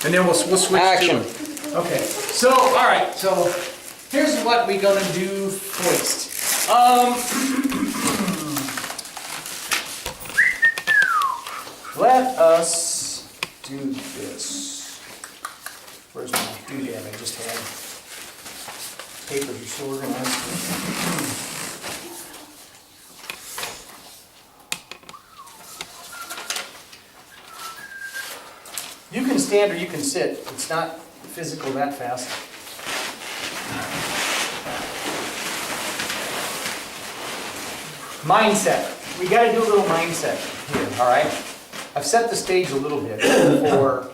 And then we'll switch Action. to it. Okay, so, all right, so here's what we're gonna do first. Let us do this. Where's my doodad I just had? Papers are so organized. You can stand or you can sit. It's not physical that fast. Mindset. We got to do a little mindset here, all right? I've set the stage a little bit for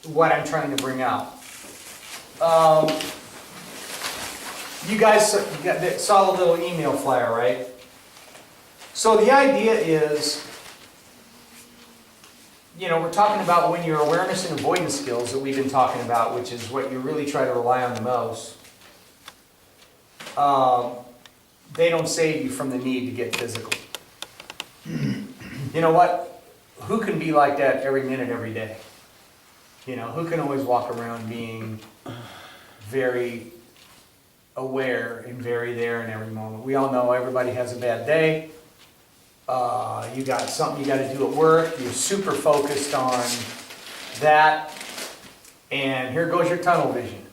what I'm trying to bring out. You guys saw the little email flyer, right? So the idea is, you know, we're talking about when your awareness and avoidance skills that we've been talking about, which is what you really try to rely on the most, they don't save you from the need to get physical. You know what? Who can be like that every minute, every day? You know, who can always walk around being very aware and very there in every moment? We all know everybody has a bad day. You got something you got to do at work. You're super focused on that. And here goes your tunnel vision.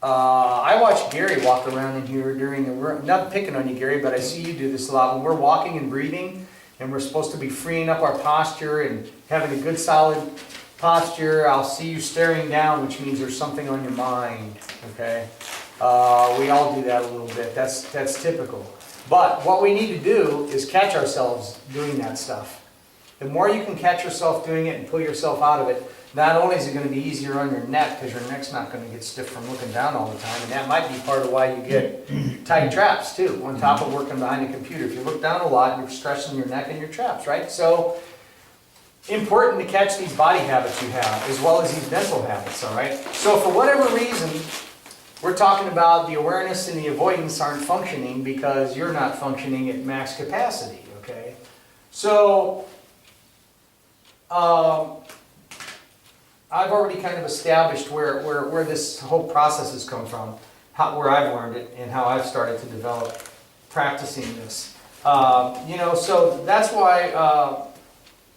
I watched Gary walk around in here during the, not picking on you, Gary, but I see you do this a lot. When we're walking and breathing, and we're supposed to be freeing up our posture and having a good solid posture, I'll see you staring down, which means there's something on your mind, okay? We all do that a little bit. That's typical. But what we need to do is catch ourselves doing that stuff. The more you can catch yourself doing it and pull yourself out of it, not only is it going to be easier on your neck, because your neck's not going to get stiff from looking down all the time, and that might be part of why you get tight traps too, on top of working behind a computer. If you look down a lot, you're stressing your neck and your traps, right? So, important to catch these body habits you have, as well as these mental habits, all right? So for whatever reason, we're talking about the awareness and the avoidance aren't functioning because you're not functioning at max capacity, okay? So, I've already kind of established where this whole process has come from, where I've learned it, and how I've started to develop practicing this. You know, so that's why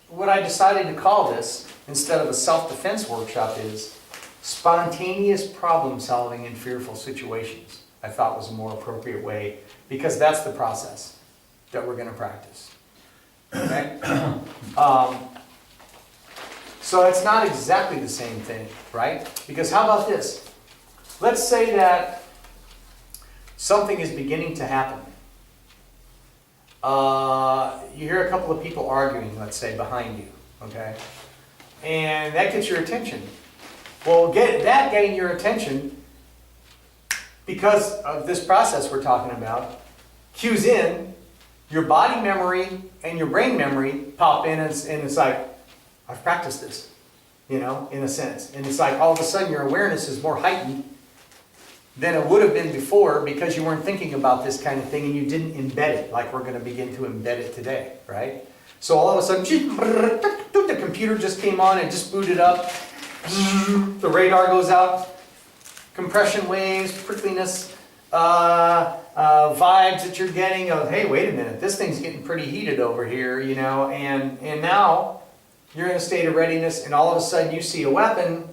what I decided to call this, instead of a self-defense workshop, is spontaneous problem solving in fearful situations. I thought was a more appropriate way, because that's the process that we're going to practice. Okay? So it's not exactly the same thing, right? Because how about this? Let's say that something is beginning to happen. You hear a couple of people arguing, let's say, behind you, okay? And that gets your attention. Well, getting your attention, because of this process we're talking about, cues in, your body memory and your brain memory pop in, and it's like, I've practiced this, you know, in a sense. And it's like all of a sudden your awareness is more heightened than it would have been before, because you weren't thinking about this kind of thing and you didn't embed it like we're going to begin to embed it today, right? So all of a sudden, the computer just came on and just booted up. The radar goes out. Compression waves, prickliness, vibes that you're getting of, hey, wait a minute, this thing's getting pretty heated over here, you know, and now you're in a state of readiness, and all of a sudden you see a weapon,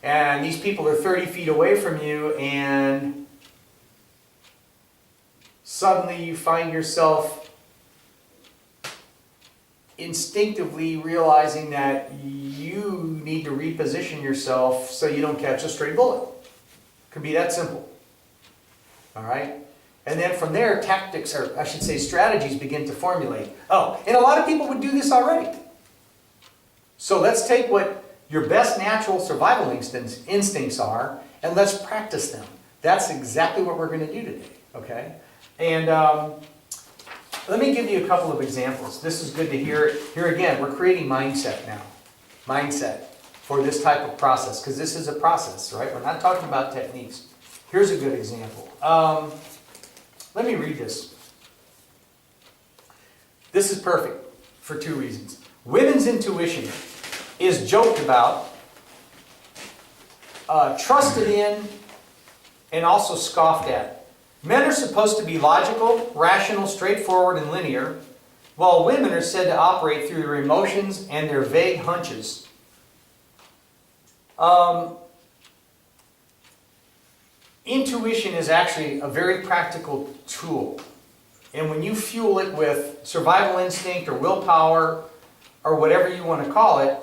and these people are 30 feet away from you, and suddenly you find yourself instinctively realizing that you need to reposition yourself so you don't catch a stray bullet. Could be that simple. All right? And then from there, tactics, or I should say strategies, begin to formulate. Oh, and a lot of people would do this already. So let's take what your best natural survival instincts are, and let's practice them. That's exactly what we're going to do today, okay? And let me give you a couple of examples. This is good to hear. Here again, we're creating mindset now. Mindset for this type of process, because this is a process, right? We're not talking about techniques. Here's a good example. Let me read this. This is perfect for two reasons. Women's intuition is joked about, trusted in, and also scoffed at. Men are supposed to be logical, rational, straightforward, and linear, while women are said to operate through their emotions and their vague hunches. Intuition is actually a very practical tool. And when you fuel it with survival instinct or willpower or whatever you want to call it,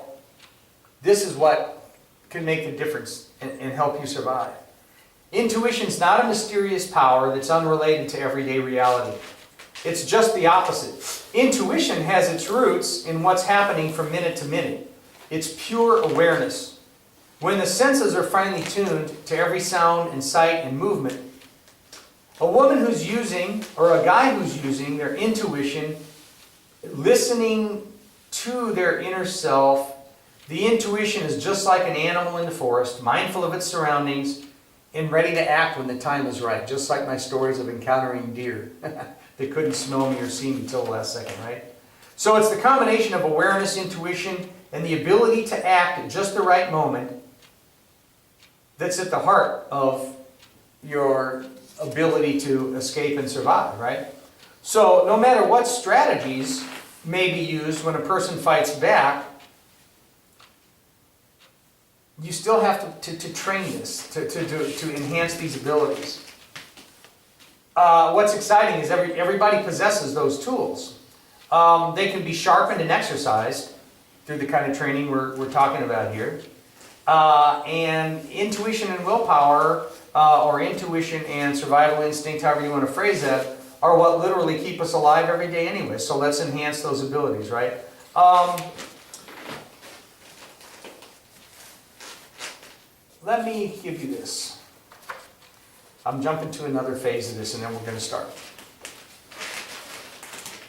this is what can make the difference and help you survive. Intuition is not a mysterious power that's unrelated to everyday reality. It's just the opposite. Intuition has its roots in what's happening from minute to minute. It's pure awareness. When the senses are finely tuned to every sound and sight and movement, a woman who's using, or a guy who's using their intuition, listening to their inner self, the intuition is just like an animal in the forest, mindful of its surroundings, and ready to act when the time is right, just like my stories of encountering deer. They couldn't smell me or see me till the last second, right? So it's the combination of awareness, intuition, and the ability to act at just the right moment that's at the heart of your ability to escape and survive, right? So no matter what strategies may be used when a person fights back, you still have to train this, to enhance these abilities. What's exciting is everybody possesses those tools. They can be sharpened and exercised through the kind of training we're talking about here. And intuition and willpower, or intuition and survival instinct, however you want to phrase that, are what literally keep us alive every day anyway. So let's enhance those abilities, right? Let me give you this. I'm jumping to another phase of this, and then we're going to start.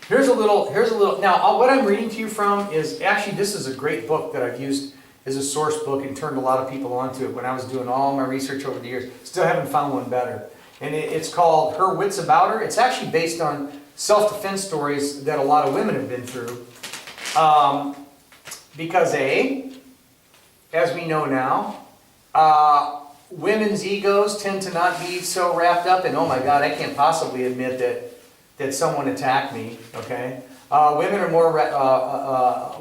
Here's a little. Now, what I'm reading to you from is, actually, this is a great book that I've used as a source book and turned a lot of people onto it when I was doing all my research over the years. Still haven't found one better. And it's called Her Wits About Her. It's actually based on self-defense stories that a lot of women have been through. Because as we know now, women's egos tend to not be so wrapped up in, oh my God, I can't possibly admit that someone attacked me, okay? Women are more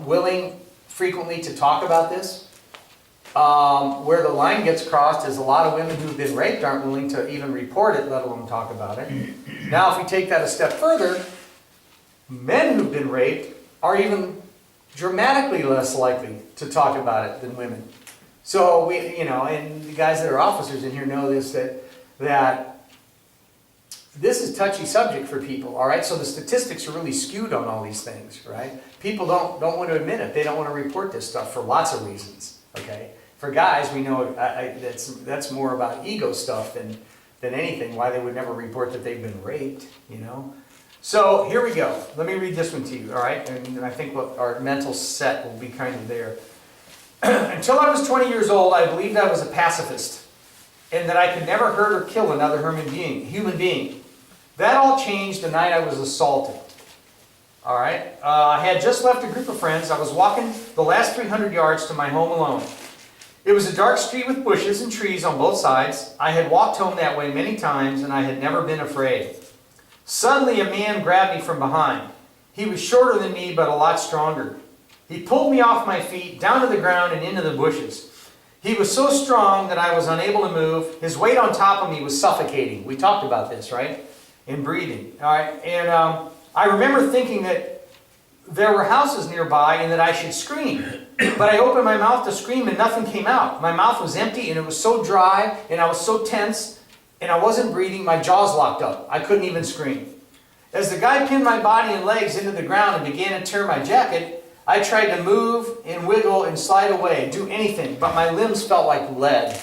willing frequently to talk about this. Where the line gets crossed is a lot of women who've been raped aren't willing to even report it, let alone talk about it. Now, if we take that a step further, men who've been raped are even dramatically less likely to talk about it than women. So and the guys that are officers in here know this, that this is a touchy subject for people, all right? So the statistics are really skewed on all these things, right? People don't want to admit it. They don't want to report this stuff for lots of reasons, okay? For guys, we know that's more about ego stuff than anything, why they would never report that they've been raped, So here we go. Let me read this one to you, all right? And I think our mental set will be kind of there. Until I was 20 years old, I believed I was a pacifist and that I could never hurt or kill another human being. That all changed the night I was assaulted. All right? I had just left a group of friends. I was walking the last 300 yards to my home alone. It was a dark street with bushes and trees on both sides. I had walked home that way many times, and I had never been afraid. Suddenly, a man grabbed me from behind. He was shorter than me, but a lot stronger. He pulled me off my feet, down to the ground, and into the bushes. He was so strong that I was unable to move. His weight on top of me was suffocating. We talked about this, right? In breathing. All right? And I remember thinking that there were houses nearby and that I should scream. But I opened my mouth to scream and nothing came out. My mouth was empty and it was so dry and I was so tense and I wasn't breathing. My jaws locked up. I couldn't even scream. As the guy pinned my body and legs into the ground and began to tear my jacket, I tried to move and wiggle and slide away, do anything, but my limbs felt like lead.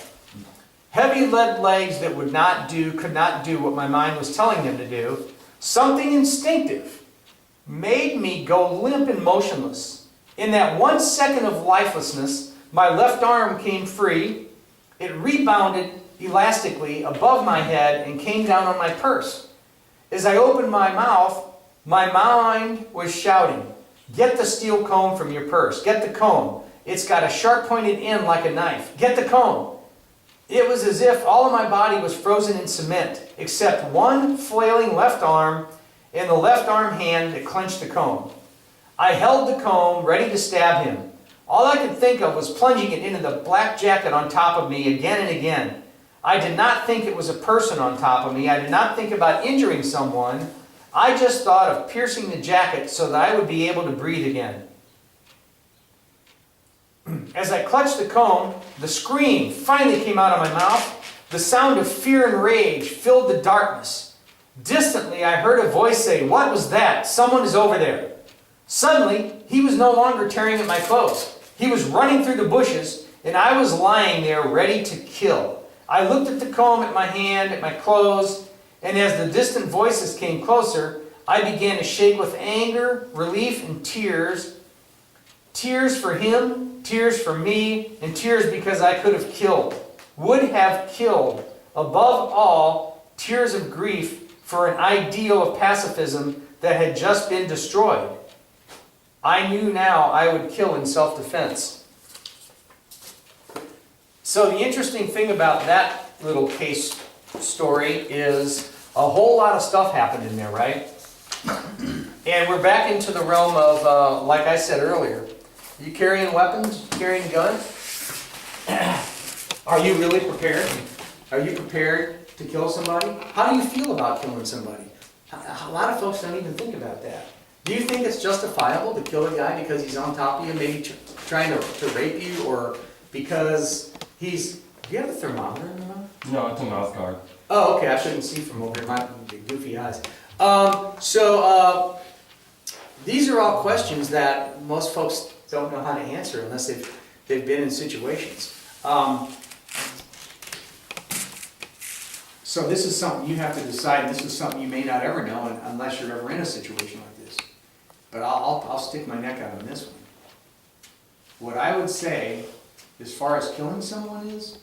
Heavy lead legs that could not do what my mind was telling them to do. Something instinctive made me go limp and motionless. In that 1 second of lifelessness, my left arm came free. It rebounded elastically above my head and came down on my purse. As I opened my mouth, my mind was shouting, "Get the steel comb from your purse. Get the comb. It's got a sharp pointed end like a knife. Get the comb. It was as if all of my body was frozen in cement, except one flailing left arm and the left arm hand that clenched the comb. I held the comb, ready to stab him. All I could think of was plunging it into the black jacket on top of me again and again. I did not think it was a person on top of me. I did not think about injuring someone. I just thought of piercing the jacket so that I would be able to breathe again. As I clutched the comb, the scream finally came out of my mouth. The sound of fear and rage filled the darkness. Distantly, I heard a voice say, "What was that? Someone is over there." Suddenly, he was no longer tearing at my clothes. He was running through the bushes, and I was lying there ready to kill. I looked at the comb, at my hand, at my clothes, and as the distant voices came closer, I began to shake with anger, relief, and tears. Tears for him, tears for me, and tears because I could have killed, would have killed. Above all, tears of grief for an ideal of pacifism that had just been destroyed. I knew now I would kill in self-defense. So the interesting thing about that little case story is a whole lot of stuff happened in there, right? And we're back into the realm of, like I said earlier, you carrying weapons, carrying a gun? Are you really prepared? Are you prepared to kill somebody? How do you feel about killing somebody? A lot of folks don't even think about that. Do you think it's justifiable to kill a guy because he's on top of you, maybe trying to rape you, or because he's... Do you have a thermometer in the mouth? No, it's a mouth guard. Oh, okay, I shouldn't see from over my big goofy eyes. These are all questions that most folks don't know how to answer unless they've been in situations. So this is something you have to decide. This is something you may not ever know unless you're ever in a situation like this. But I'll stick my neck out on this one. What I would say, as far as killing someone is,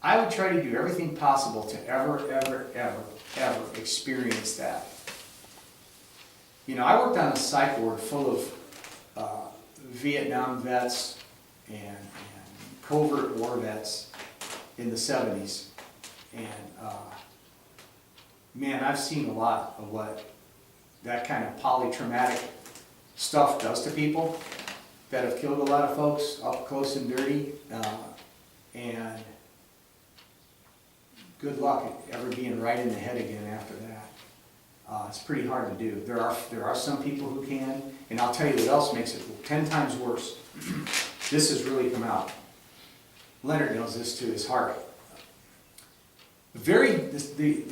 I would try to do everything possible to ever experience that. You know, I worked on a psych ward full of Vietnam vets and covert war vets in the 70s. And man, I've seen a lot of what that kind of polytraumatic stuff does to people that have killed a lot of folks up close and dirty. And good luck ever being right in the head again after that. It's pretty hard to do. There are some people who can, and I'll tell you what else makes it 10 times worse. This has really come out. Leonard knows this to his heart. There's the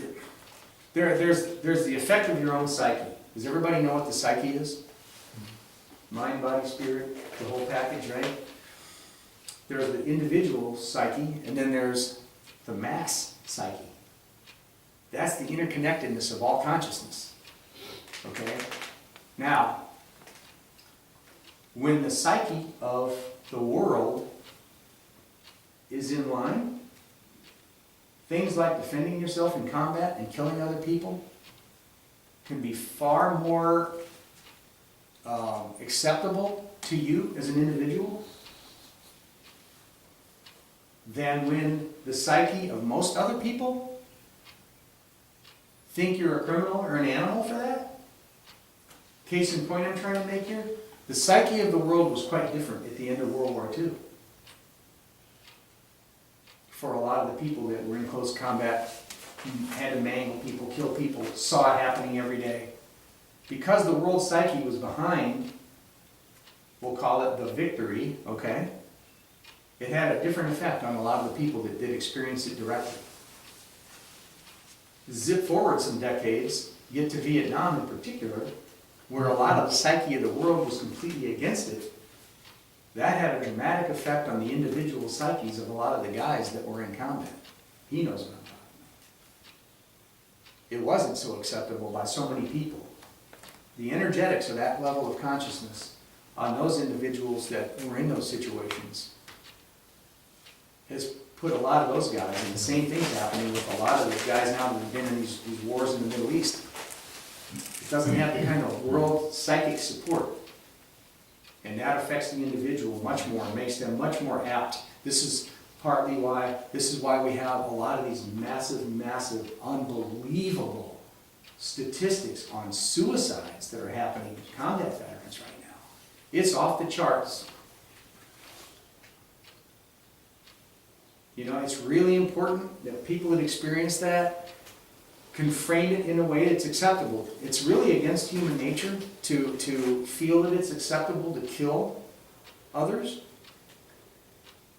effect of your own psyche. Does everybody know what the psyche is? Mind, body, spirit, the whole package, right? There's the individual psyche, and then there's the mass psyche. That's the interconnectedness of all consciousness. Okay? Now, when the psyche of the world is in line, things like defending yourself in combat and killing other people can be far more acceptable to you as an individual than when the psyche of most other people think you're a criminal or an animal for that. Case in point I'm trying to make here, the psyche of the world was quite different at the end of World War II. For a lot of the people that were in close combat, had to mangle people, kill people, saw it happening every day. Because the world psyche was behind, we'll call it the victory, okay? It had a different effect on a lot of the people that did experience it directly. Zip forward some decades, get to Vietnam in particular, where a lot of the psyche of the world was completely against it. That had a dramatic effect on the individual psyches of a lot of the guys that were in combat. He knows what I'm talking about. It wasn't so acceptable by so many people. The energetics of that level of consciousness on those individuals that were in those situations has put a lot of those guys, and the same thing's happening with a lot of the guys now that have been in these wars in the Middle East. It doesn't have the kind of world psychic support. And that affects the individual much more, and makes them much more apt. This is partly why, we have a lot of these massive, unbelievable statistics on suicides that are happening to combat veterans right now. It's off the charts. You know, it's really important that people that experience that can frame it in a way that's acceptable. It's really against human nature to feel that it's acceptable to kill others.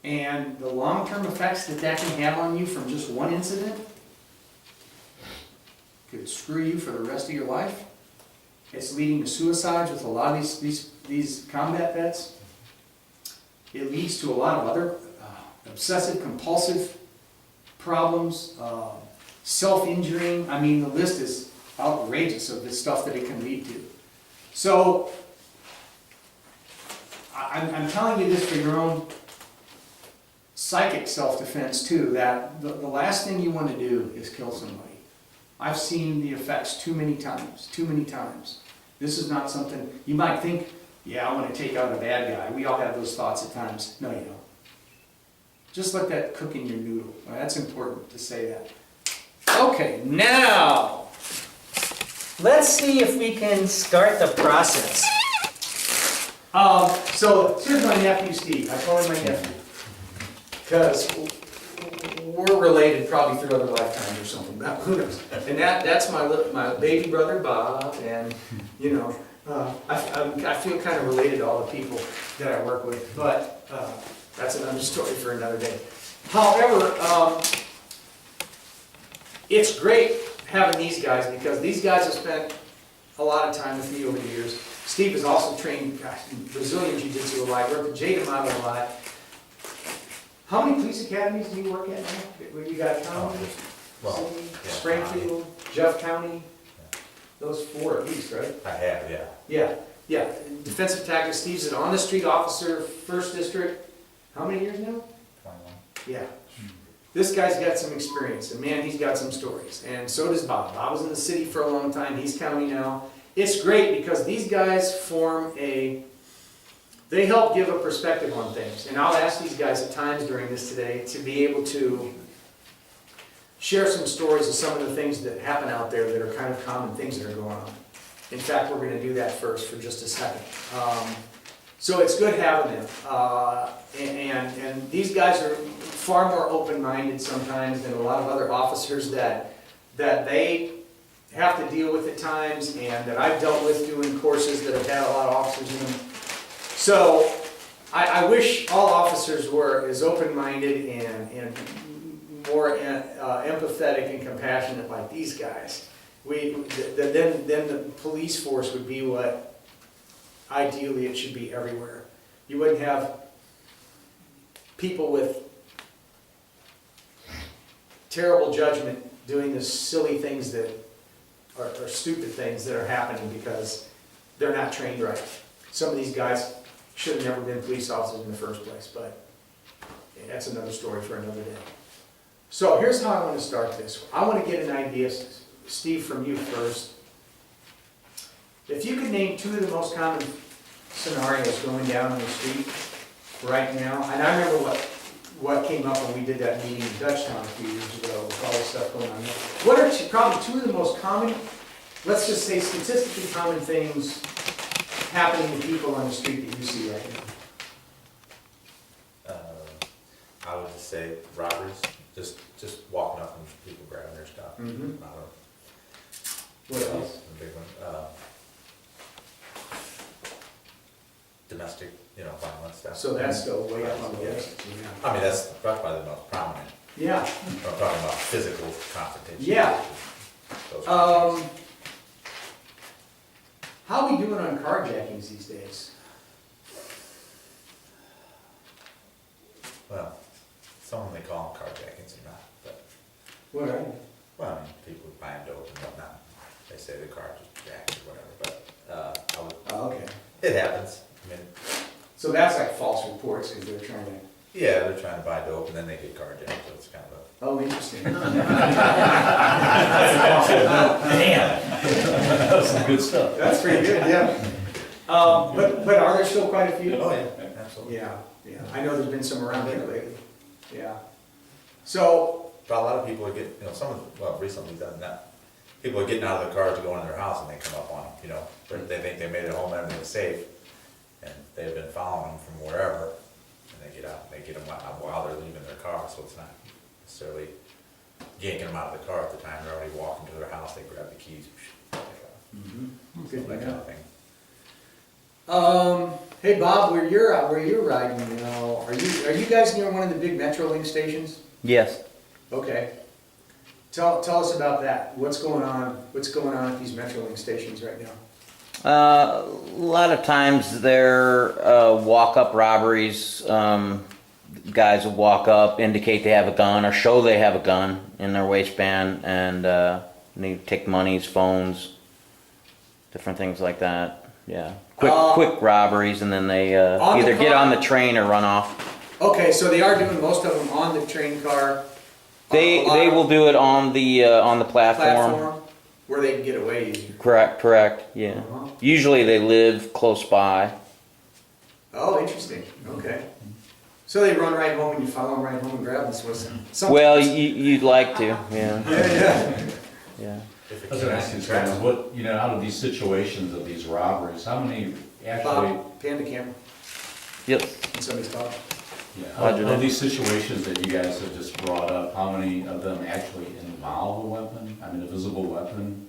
And the long-term effects that can have on you from just one incident could screw you for the rest of your life. It's leading to suicides with a lot of these combat vets. It leads to a lot of other obsessive compulsive problems, self-injuring. I mean, the list is outrageous of the stuff that it can lead to. So, I'm telling you this for your own psychic self-defense too, that the last thing you want to do is kill somebody. I've seen the effects too many times. This is not something, you might think, yeah, I want to take out a bad guy. We all have those thoughts at times. No, you don't. Just let that cook in your noodle. Well, that's important to say that. Okay, now, let's see if we can start the process. So, here's my nephew, Steve. I call him my nephew. Because we're related probably through other lifetimes or something. Who knows? And that's my baby brother, Bob. And, you know, I feel kind of related to all the people that I work with. But that's another story for another day. However, it's great having these guys because these guys have spent a lot of time with me over the years. Steve has also trained Brazilian Jiu-Jitsu a lot, worked with Jada Model a lot. How many police academies do you work at now? You got County, Springfield, Jeff County? Those 4 at least, right? I have, Yeah. Defensive tactics, Steve's an on-the-street officer, 1st District. How many years now? 21. Yeah. This guy's got some experience, and man, he's got some stories. And so does Bob. Bob was in the city for a long time, he's county now. It's great because these guys they help give a perspective on things. And I'll ask these guys at times during this today to be able to share some stories of some of the things that happen out there that are kind of common things that are going on. In fact, we're going to do that first for just a second. So it's good having them. And these guys are far more open-minded sometimes than a lot of other officers that they have to deal with at times, and that I've dealt with doing courses that have had a lot of officers in them. So I wish all officers were as open-minded and more empathetic and compassionate like these guys. Then the police force would be what ideally it should be everywhere. You wouldn't have people with terrible judgment doing the silly things that are stupid things that are happening because they're not trained right. Some of these guys should have never been police officers in the first place, but that's another story for another day. So here's how I want to start this. I want to get an idea, Steve, from you first. If you could name 2 of the most common scenarios going down on the street right now, and I remember what came up when we did that meeting in Dutchtown a few years ago with all this stuff going on there. What are probably 2 of the most common, let's just say statistically common things happening to people on the street that you see right now? I would just say robberies, just walking up and people grabbing their stuff. Mm-hmm. What else? The big one. Domestic, violence stuff. So that's still way up on the list. I mean, that's probably the most prominent. Yeah. I'm talking about physical confrontation. Yeah. Those How are we doing on carjackings these days? Well, some of them they call them carjackings or not, but, What are well, I mean, people buying dope and whatnot. They say the car just jacked or whatever, but, Oh, okay. it happens. I mean, So that's like false reports because they're trying to. yeah, they're trying to buy dope and then they get carjacked, so it's kind of a. Oh, interesting. Damn. That's some good stuff. That's pretty good, yeah. But are there still quite a few? Oh, yeah, absolutely. Yeah, yeah, I know there's been some around here lately, yeah. So, But a lot of people are getting, well, recently done that. People are getting out of their cars to go in their house and they come up on them, they think they made it home, everything's safe. And they've been following them from wherever, and they get out, and they get them while they're leaving their car, so it's not necessarily yanking them out of the car at the time, they're already walking to their house, they grab the keys, take off. Good to That kind know. of thing. Hey Bob, where you're riding, are you guys near one of the big Metrolink stations? Yes. Okay. Tell us about that. What's going on at these Metrolink stations right now? A lot of times they're walk-up robberies. Guys will walk up, indicate they have a gun, or show they have a gun in their waistband, and they take monies, phones, different things like that. Yeah, quick robberies, and then they either get on the train or run off. Okay, so they are doing most of them on the train car. They will do it on the platform. Where they can get away easier. Correct. Yeah. Uh-huh. Usually they live close by. Oh, interesting. Okay. So they run right home and you follow them right home and grab them. So Well, you'd like to. Yeah. Yeah. If it I was gonna ask can, these guys, what, out of these situations of these robberies, how many actually, Bob, Panda camera. Yep. And somebody's talking. of these situations that you guys have just brought up, how many of them actually involve a weapon? I mean, a visible weapon?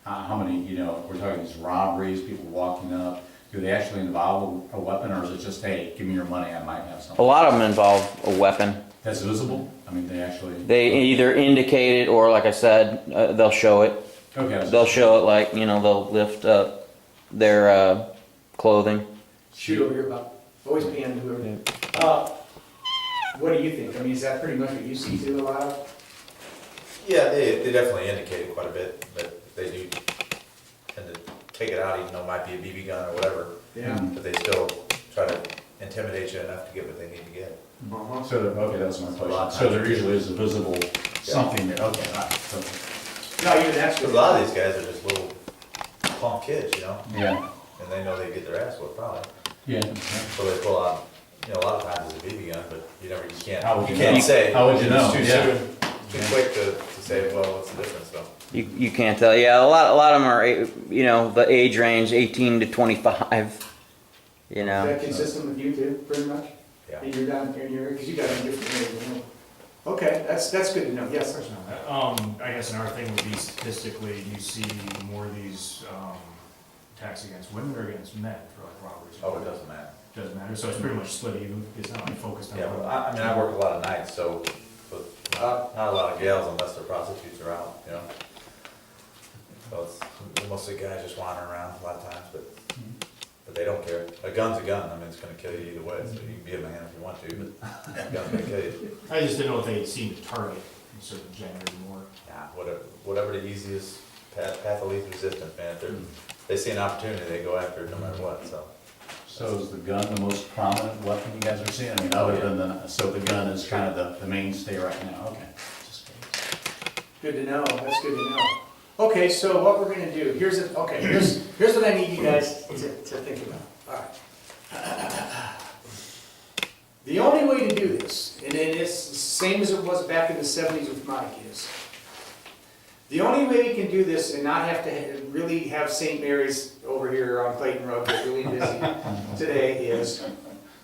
How many, we're talking these robberies, people walking up, do they actually involve a weapon, or is it just, hey, give me your money, I might have A something? lot of them involve a weapon. That's visible? I mean, they actually. They either indicate it or, like I said, they'll show it. Okay. They'll show it like, they'll lift up their clothing. Shoot over here, Bob. Always Panda, whoever. What do you think? I mean, is that pretty much what you see too a lot of? Yeah, they definitely indicate it quite a bit, but they do tend to take it out, even though it might be a BB gun or whatever. Yeah. But they still try to intimidate you enough to get what they need to get. Uh-huh. So, okay, that's my A lot question. of So times- there usually is a visible something there, okay, all right, okay. No, even that's Because a lot of these guys are just little punk kids, Yeah, and they know they get their ass whooped probably. yeah. So they pull out, a lot of times it's a BB gun, but you can't, How would you can't know? say. How would you know? It's too Yeah. soon, too quick to say, well, what's the difference, so. You can't tell. Yeah, a lot of them are, the age range 18 to 25. Is that consistent with you too, pretty much? Yeah. And you're down here in your area, because you got a different area. Okay, that's good to know, yes. Question on that. I guess another thing would be statistically, you see more of these attacks against women or against men for like robberies? Oh, it doesn't matter. Doesn't matter, so it's pretty much split even, it's not like focused on. Yeah, well, I work a lot of nights, so, but not a lot of gals unless the prostitutes are out, So it's mostly guys just wandering around a lot of times, but they don't care. A gun's a gun, it's gonna kill you either way, so you can be a man if you want to, but a gun's gonna kill you. I just didn't know if they seem to target certain genders more. Nah, whatever the easiest path of least resistance, man, if they see an opportunity, they go after it no matter what, so. So is the gun the most prominent weapon you guys are seeing? I mean, other than so the gun is kind of the mainstay right now, okay. Just curious. Good to know, that's good to know. Okay, so what we're gonna do, here's what I need you guys to think about. All right. The only way to do this, and it is the same as it was back in the 70s with Mike, is the only way we can do this and not have to really have St. Mary's over here on Clayton Road get really busy today is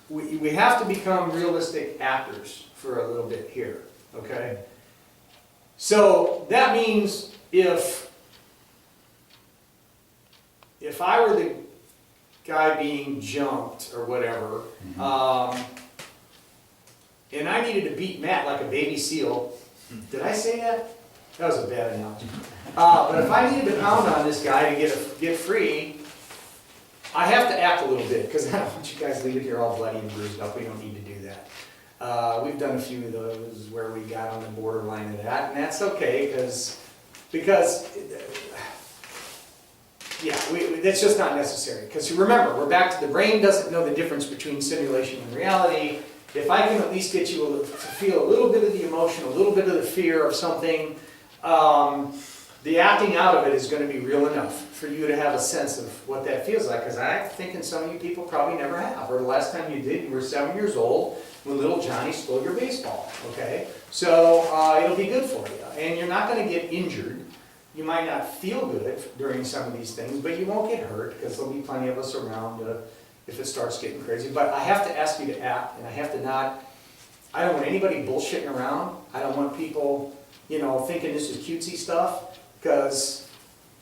we have to become realistic actors for a little bit here, okay? So that means if I were the guy being jumped or whatever, and I needed to beat Matt like a baby seal, did I say that? That was a bad analogy. But if I needed to pound on this guy to get free, I have to act a little bit, because I don't want you guys leaving here all bloody and bruised up. We don't need to do that. We've done a few of those where we got on the borderline of that, and that's okay, because that's just not necessary. Because remember, we're back to the brain doesn't know the difference between simulation and reality. If I can at least get you to feel a little bit of the emotion, a little bit of the fear of something, the acting out of it is gonna be real enough for you to have a sense of what that feels like, because I'm thinking some of you people probably never have, or the last time you did, you were 7 years old when little Johnny stole your baseball, okay? So, it'll be good for you, and you're not gonna get injured. You might not feel good during some of these things, but you won't get hurt, because there'll be plenty of us around if it starts getting crazy. But I have to ask you to act, and I have to not, I don't want anybody bullshitting around. I don't want people, thinking this is cutesy stuff. Because,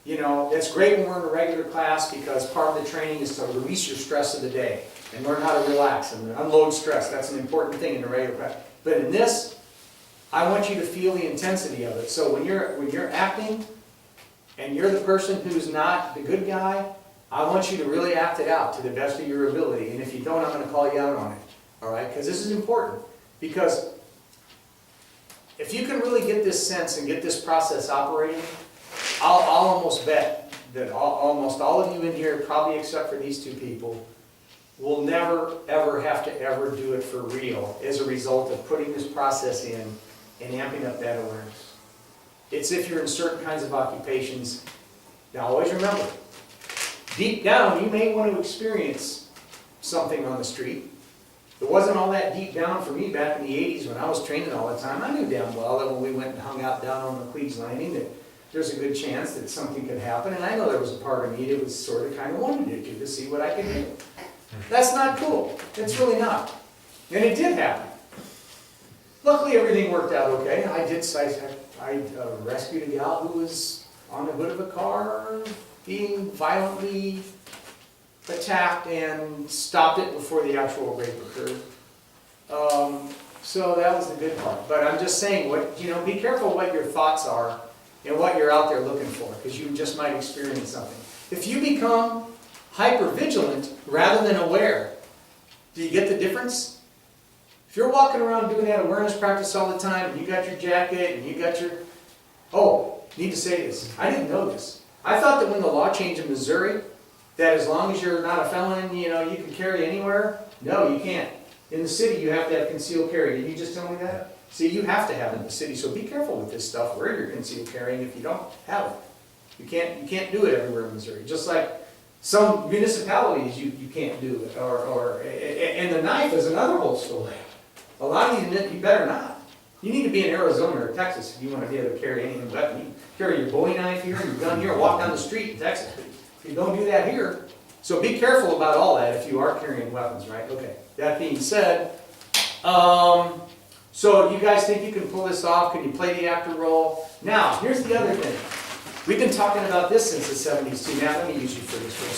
it's great when we're in a regular class because part of the training is to release your stress of the day and learn how to relax and unload stress. That's an important thing in the regular class. But in this, I want you to feel the intensity of it. So when you're acting and you're the person who's not the good guy, I want you to really act it out to the best of your ability. And if you don't, I'm going to call you out on it. All right? Because this is important. Because if you can really get this sense and get this process operating, I'll almost bet that almost all of you in here, probably except for these two people, will never, ever have to ever do it for real as a result of putting this process in and amping up that awareness. It's if you're in certain kinds of occupations. Now always remember, deep down you may want to experience something on the street. It wasn't all that deep down for me back in the 80s when I was training all the time. I knew damn well that when we went and hung out down on McQueed's Landing that there's a good chance that something could happen, and I know there was a part of me that was sort of kind of wanted to see what I could do. That's not cool. It's really not. And it did happen. Luckily, everything worked out okay. I rescued a gal who was on the hood of a car being violently attacked and stopped it before the actual rape occurred. So that was the good part. But I'm just saying, be careful what your thoughts are and what you're out there looking for, because you just might experience something. If you become hyper-vigilant rather than aware, do you get the difference? If you're walking around doing that awareness practice all the time, and you got your jacket, and you got your... Oh, need to say this. I didn't know this. I thought that when the law changed in Missouri, that as long as you're not a felon, you can carry anywhere. No, you can't. In the city, you have to have concealed carry. Did you just tell me that? See, you have to have it in the city, so be careful with this stuff, where you're concealed carrying if you don't have it. You can't do it everywhere in Missouri. Just like some municipalities, you can't do it. And the knife is another whole story. A lot of these, you better not. You need to be in Arizona or Texas if you want to be able to carry any weapon. You can carry your Bowie knife here, your gun here, walk down the street in Texas. You don't do that here. So be careful about all that if you are carrying weapons, right? Okay. That being said, so do you guys think you can pull this off? Can you play the actor role? Now, here's the other thing. We've been talking about this since the 70s too. Now, let me use you for this for a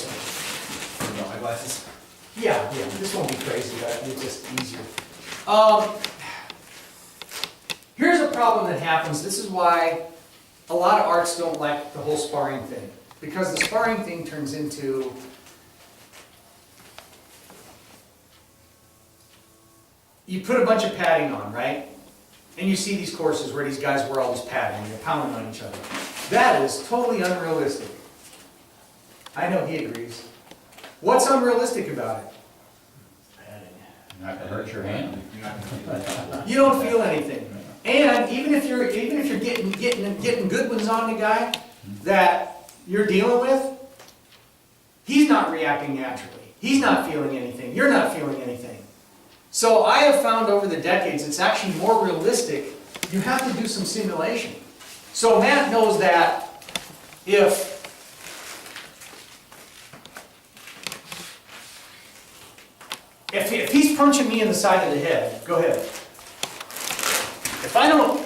second. My glasses. Yeah, this won't be crazy, but it's just easier. Here's a problem that happens. This is why a lot of arts don't like the whole sparring thing. Because the sparring thing turns into... You put a bunch of padding on, right? And you see these courses where these guys wear all this padding and they're pounding on each other. That is totally unrealistic. I know he agrees. What's unrealistic about it? You're not gonna hurt your hand. You don't feel anything. And even if you're getting good ones on the guy that you're dealing with, he's not reacting naturally. He's not feeling anything. You're not feeling anything. So I have found over the decades it's actually more realistic. You have to do some simulation. So Matt knows that if he's punching me in the side of the head, go ahead. If I don't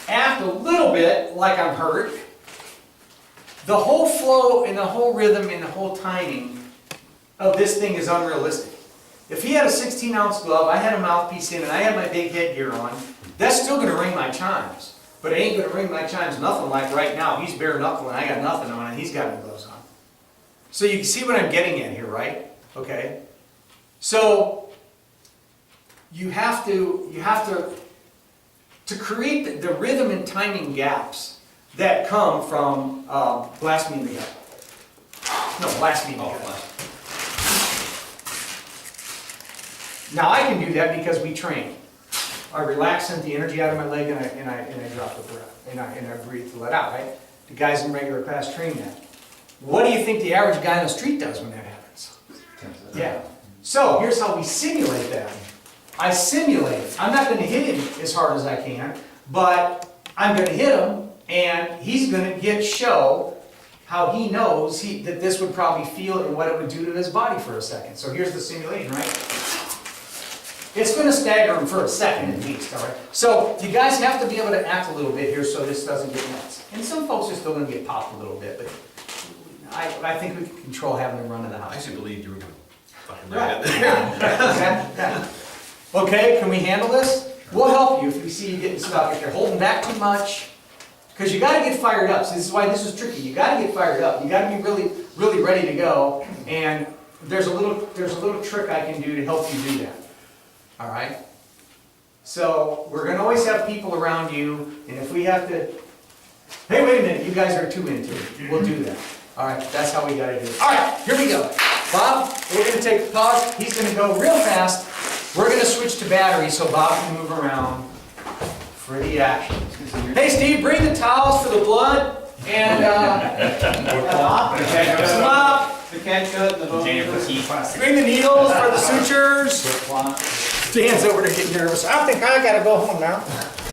act a little bit like I'm hurt, the whole flow and the whole rhythm and the whole timing of this thing is unrealistic. If he had a 16-ounce glove, I had a mouthpiece in, and I had my big headgear on, that's still going to ring my chimes. But it ain't going to ring my chimes nothing like right now. He's bare knuckling, I got nothing on, and he's got no gloves on. So you can see what I'm getting at here, right? Okay. So you have to create the rhythm and timing gaps that come from blast me in the gut. No, blast me in the gut. Now I can do that because we train. I relax, sent the energy out of my leg, and I drop the breath, and I breathe to let out, right? The guys in regular class train that. What do you think the average guy on the street does when that happens? Yeah. So here's how we simulate that. I simulate. I'm not gonna hit him as hard as I can, but I'm gonna hit him, and he's gonna show how he knows that this would probably feel and what it would do to his body for a second. So here's the simulation, right? It's gonna stagger him for a second at least, all right? So you guys have to be able to act a little bit here so this doesn't get nuts. And some folks are still gonna get popped a little bit, but I think we can control having them run to the I house. actually believed you were gonna fucking Right. write it. Yeah. Okay, can we handle this? We'll help you if we see you getting stuck, if you're holding back too much. Because you gotta get fired up. So this is why this is tricky. You gotta get fired up. You gotta be really, really ready to go. And there's a little trick I can do to help you do that. All right? So we're gonna always have people around you, and if we have to, hey, wait a minute, you guys are too into it. We'll do that. All right, that's how we gotta do it. All right, here we go. Bob, we're gonna take a pause. He's gonna go real fast. We're gonna switch to battery so Bob can move around for the action. Hey, Steve, bring the towels for the blood and some up. The ketchup, the Bring the needles for the sutures. Dan's over there getting nervous. I think I gotta go home now.